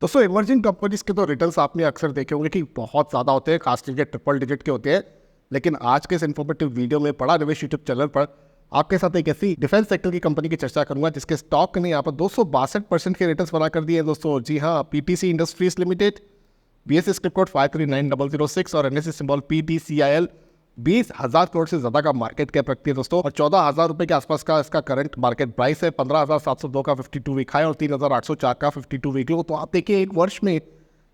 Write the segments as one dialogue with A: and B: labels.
A: दोस्तों emerging companies के तो रिटर्न्स आपने अक्सर देखे होंगे कि बहुत ज़्यादा होते हैं, खास करके ट्रिपल डिजिट के होते हैं। लेकिन आज के इस इन्फॉर्मेटिव वीडियो में बड़ा निवेश यूट्यूब चैनल पर आपके साथ एक ऐसी डिफेंस सेक्टर की कंपनी की चर्चा करूंगा जिसके स्टॉक ने यहाँ पर 262% के रिटर्न्स बना कर दिए हैं दोस्तों। जी हाँ, PTC industries limited, BSE script code 539006 और एनएससी सिंबल पीटीसीआईएल 20,000 करोड़ से ज्यादा का मार्केट कैप रखती है दोस्तों, और 14,000 रुपए के आसपास का इसका करंट मार्केट प्राइस है। 15,702 का 52 वीक हाई और 3,804 का 52 वीक लो। तो आप देखिए एक वर्ष में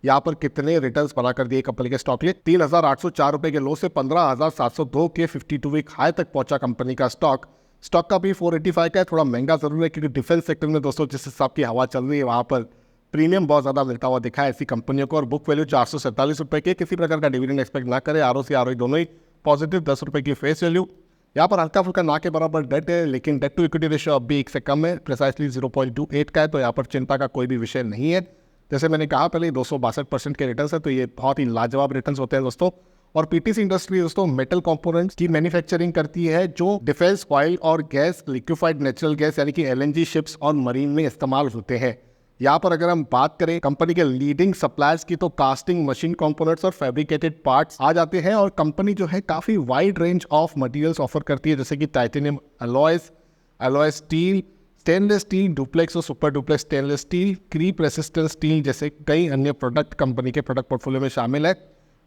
A: यहाँ पर कितने रिटर्न्स बना कर दिए कंपनी के स्टॉक ने। 3,804 रुपए के लो से 15,702 के 52 वीक हाई तक पहुंचा कंपनी का स्टॉक का भी 485 का है। थोड़ा महंगा जरूर है क्योंकि डिफेंस सेक्टर में दोस्तों जिस हिसाब की हवा चल रही है वहां पर प्रीमियम बहुत ज्यादा मिलता हुआ दिखा है ऐसी कंपनियों को। और बुक वैल्यू 447 रुपए के, किसी प्रकार का डिविडेंड एक्सपेक्ट ना करे। आरओसी आरओई दोनों ही पॉजिटिव, 10 रुपए की फेस वैल्यू। यहाँ पर हल्का फुल्का ना के बराबर डेट है, लेकिन डेट टू इक्विटी रेशियो अब भी 1 से कम है, प्रिसाइसली 0.28 का है। तो यहाँ पर चिंता का कोई भी विषय नहीं है। जैसे मैंने कहा पहले 262% के रिटर्न्स है, तो ये बहुत ही लाजवाब रिटर्न्स होते हैं दोस्तों। और पीटीसी इंडस्ट्री दोस्तों मेटल कंपोनेंट्स की मैन्युफैक्चरिंग करती है जो डिफेंस ऑयल और गैस, लिक्विफाइड नेचुरल गैस यानी कि एलएनजी शिप्स और मरीन में इस्तेमाल होते हैं। यहाँ पर अगर हम बात करें कंपनी के लीडिंग सप्लायर्स की, तो कास्टिंग, मशीन कंपोनेंट्स और फैब्रिकेटेड पार्ट्स आ जाते हैं। और कंपनी जो है काफी wide range of materials offer करती है, जैसे कि titanium alloys, alloy steel, stainless steel, duplex और super duplex stainless steel, creep resistant steel जैसे कई अन्य प्रोडक्ट कंपनी के प्रोडक्ट पोर्टफोलियो में शामिल है।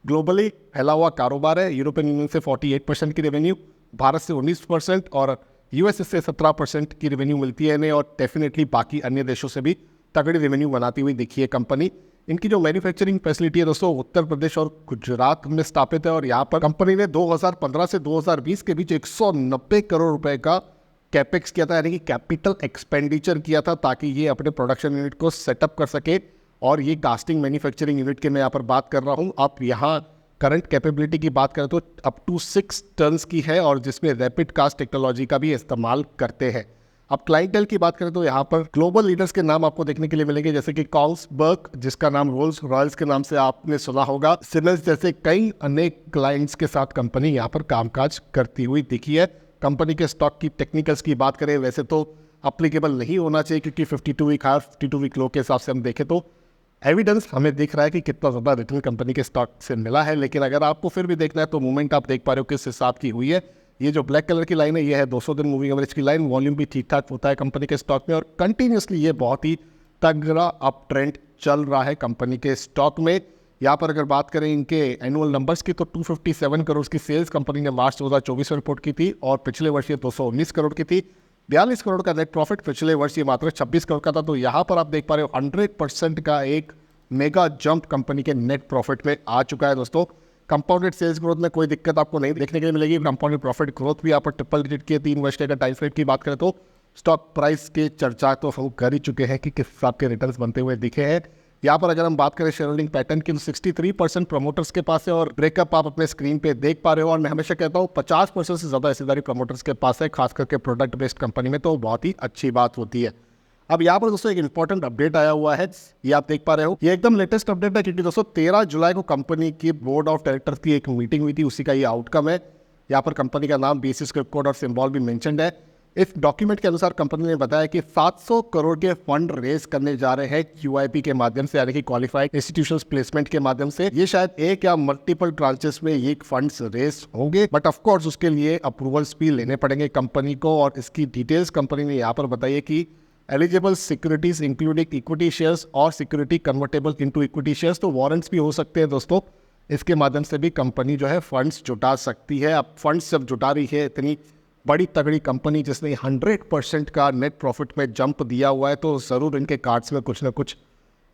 A: ग्लोबली फैला हुआ कारोबार है। यूरोपियन यूनियन से 48% की रेवेन्यू, भारत से 19% और यूएस से 17% की रेवेन्यू मिलती है इन्हें। और डेफिनेटली बाकी अन्य देशों से भी तगड़ी रेवेन्यू बनाती हुई दिखी है कंपनी। इनकी जो मैन्युफैक्चरिंग फैसिलिटी है दोस्तों उत्तर प्रदेश और गुजरात में स्थापित है। और यहाँ पर कंपनी ने 2015 से 2020 के बीच 190 करोड़ रुपए का कैपेक्स किया था, यानी कि कैपिटल एक्सपेंडिचर किया था, ताकि ये अपने प्रोडक्शन यूनिट को सेटअप कर सके। और ये कास्टिंग मैन्युफैक्चरिंग यूनिट के मैं यहाँ पर बात कर रहा हूँ। आप यहाँ करंट कैपेबिलिटी की बात करें तो अप टू 6 टन्स की है, और जिसमें रैपिड कास्ट टेक्नोलॉजी का भी इस्तेमाल करते हैं। अब क्लाइंटेल की बात करें तो यहाँ पर ग्लोबल लीडर्स के नाम आपको देखने के लिए मिलेंगे, जैसे कि कार्लसबर्ग, जिसका नाम रोल्स रॉयल्स के नाम से आपने सुना होगा, सिमेंस जैसे कई अनेक क्लाइंट्स के साथ कंपनी यहाँ पर कामकाज करती हुई दिखी है। कंपनी के स्टॉक की टेक्निकल्स की बात करें वैसे तो अप्लीकेबल नहीं होना चाहिए, क्योंकि 52 वीक हाई, 52 वीक लो के हिसाब से हम देखें तो एविडेंस हमें दिख रहा है कि कितना ज़्यादा रिटर्न कंपनी के स्टॉक से मिला है। लेकिन अगर आपको फिर भी देखना है तो मूवमेंट आप देख पा रहे हो किस हिसाब की हुई है। ये जो ब्लैक कलर की लाइन है ये है 200 दिन मूविंग एवरेज की लाइन। वॉल्यूम भी ठीक ठाक होता है कंपनी के स्टॉक में, और कंटिन्यूसली ये बहुत ही तगड़ा अप ट्रेंड चल रहा है कंपनी के स्टॉक में। यहाँ पर अगर बात करें इनके एनुअल नंबर्स की, तो 257 करोड़ की सेल्स कंपनी ने मार्च 2024 में रिपोर्ट की थी, और पिछले वर्ष ये 219 करोड़ की थी। 42 करोड़ का नेट प्रॉफिट, पिछले वर्ष ये मात्र 26 करोड़ का था। तो यहाँ पर आप देख पा रहे हो 100% का एक मेगा जंप कंपनी के नेट प्रॉफिट में आ चुका है दोस्तों। कंपाउंडेड सेल्स ग्रोथ में कोई दिक्कत आपको नहीं देखने के लिए मिलेगी। कंपाउंडेड प्रॉफिट ग्रोथ भी यहाँ पर ट्रिपल डिजिट की है। 3 वर्ष के अगर टाइम फ्रेम की बात करें तो स्टॉक प्राइस के चर्चा तो हम कर ही चुके हैं कि किस हिसाब के रिटर्न्स बनते हुए दिखे हैं। यहाँ पर अगर हम बात करें शेयर होल्डिंग पैटर्न की, तो 63% प्रमोटर्स के पास है, और ब्रेकअप आप अपने स्क्रीन पे देख पा रहे हो। और मैं हमेशा कहता हूँ 50% से ज्यादा हिस्सेदारी प्रमोटर्स के पास है, खास करके प्रोडक्ट बेस्ड कंपनी में, तो बहुत ही अच्छी बात होती है। अब यहाँ पर दोस्तों एक इंपॉर्टेंट अपडेट आया हुआ है, ये आप देख पा रहे हो। ये एकदम लेटेस्ट अपडेट है, क्योंकि दोस्तों 13 जुलाई को कंपनी की बोर्ड ऑफ डायरेक्टर्स की एक मीटिंग हुई थी, उसी का ये आउटकम है। यहाँ पर कंपनी का नाम, बीएसई स्क्रिप्ट कोड और सिंबल भी मेंशन्ड है। इस डॉक्यूमेंट के अनुसार कंपनी ने बताया कि 700 करोड़ के फंड रेज करने जा रहे हैं क्यूआईपी के माध्यम से, यानी कि क्वालिफाइड इंस्टीट्यूशनल प्लेसमेंट के माध्यम से। ये शायद एक या मल्टीपल ट्रांचेस में ये फंड्स रेज होंगे, बट ऑफ कोर्स उसके लिए अप्रूवल्स भी लेने पड़ेंगे कंपनी को। और इसकी डिटेल्स कंपनी ने यहाँ पर बताई है कि eligible securities including equity shares और security convertible into equity shares, तो वारंट्स भी हो सकते हैं दोस्तों। इसके माध्यम से भी कंपनी जो है फंड्स जुटा सकती है। अब फंड्स जब जुटा रही है इतनी बड़ी तगड़ी कंपनी जिसने 100% का नेट प्रॉफिट में जंप दिया हुआ है, तो जरूर इनके कार्ड्स में कुछ ना कुछ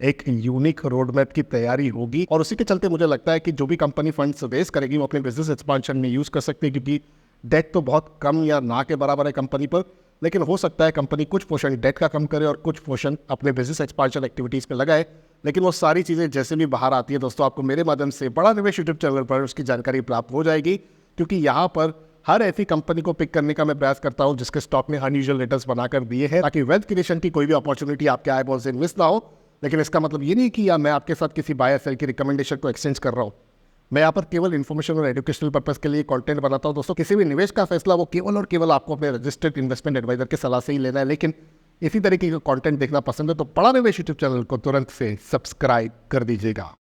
A: एक यूनिक रोड मैप की तैयारी होगी। और उसी के चलते मुझे लगता है कि जो भी कंपनी फंड्स रेज करेगी वो अपने बिजनेस एक्सपांशन में यूज कर सकती है, क्योंकि डेट तो बहुत कम या ना के बराबर है कंपनी पर। लेकिन हो सकता है कंपनी कुछ पोर्शन डेट का कम करे और कुछ पोर्शन अपने बिजनेस एक्सपांशन एक्टिविटीज में लगाए। लेकिन वो सारी चीजें जैसे भी बाहर आती है दोस्तों, आपको मेरे माध्यम से बड़ा निवेश यूट्यूब चैनल पर उसकी जानकारी प्राप्त हो जाएगी, क्योंकि यहाँ पर हर ऐसी कंपनी को पिक करने का मैं प्रयास करता हूँ जिसके स्टॉक ने अनयूजुअल रिटर्न्स बनाकर दिए हैं, ताकि वेल्थ क्रिएशन की कोई भी अपॉर्चुनिटी आपके आई बॉल से मिस ना हो। लेकिन इसका मतलब ये नहीं कि मैं आपके साथ किसी बाय सेल की रिकमेंडेशन को एक्सचेंज कर रहा हूँ। मैं यहाँ पर केवल इन्फॉर्मेशन और एजुकेशनल पर्पस के लिए कंटेंट बनाता हूँ दोस्तों। किसी भी निवेश का फैसला वो केवल और केवल आपको अपने रजिस्टर्ड इन्वेस्टमेंट एडवाइजर की सलाह से ही लेना है। लेकिन इसी तरीके का कंटेंट देखना पसंद है तो पढ़ा निवेश यूट्यूब चैनल को तुरंत से सब्सक्राइब कर दीजिएगा।